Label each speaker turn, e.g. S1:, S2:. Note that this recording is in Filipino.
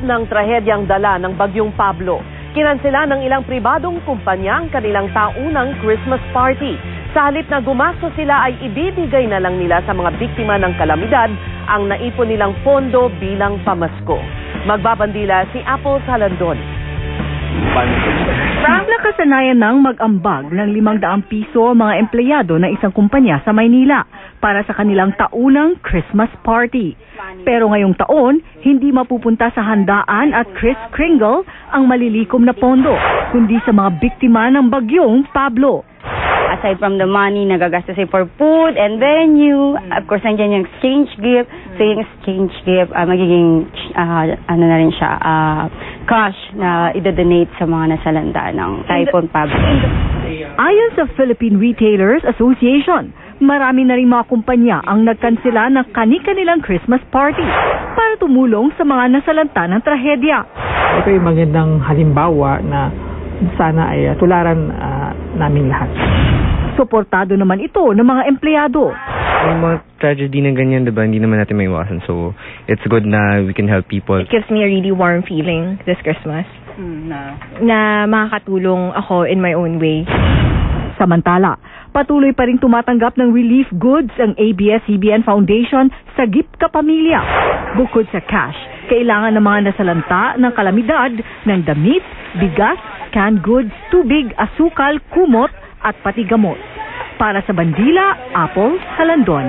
S1: ng trahedyang dala ng Bagyong Pablo. Kinansela ng ilang pribadong kumpanya ang kanilang taunang Christmas party. Sa halip na gumastos sila ay ibibigay na lang nila sa mga biktima ng kalamidad ang naipon nilang pondo bilang pamasko. Magbabandila si Apple Salandon.
S2: Nakasanayan ng mag-ambag ng 500 piso ang mga empleyado ng isang kumpanya sa Maynila para sa kanilang taunang Christmas party. Pero ngayong taon, hindi mapupunta sa handaan at Kris Kringle ang malilikom na pondo, kundi sa mga biktima ng Bagyong Pablo.
S3: Aside from the money, nagagastos for food and venue. Of course, nandiyan yung exchange gift. So yung exchange gift, magiging, ano na rin siya, cash na idodonate sa mga nasalanda ng Typhoon Pablo.
S2: Ayon sa Philippine Retailers Association, marami na rin mga kumpanya ang nagkansela ng kani-kanilang Christmas party para tumulong sa mga nasalanta ng trahedya.
S4: Ito ay magandang halimbawa na sana ay tularan namin lahat.
S2: Suportado naman ito ng mga empleyado.
S5: Yung mga tragedy na ganyan, diba, hindi naman natin maiwasan. So, it's good na we can help people.
S6: It gives me a really warm feeling this Christmas. Na makakatulong ako in my own way.
S2: Samantala, patuloy pa rin tumatanggap ng relief goods ang ABS-CBN Foundation sa Sagip Kapamilya. Bukod sa cash, kailangan ng mga nasalanta ng kalamidad ng damit, bigas, canned goods, tubig, asukal, kumot at pati gamot. Para sa Bandila, Apple Salandon.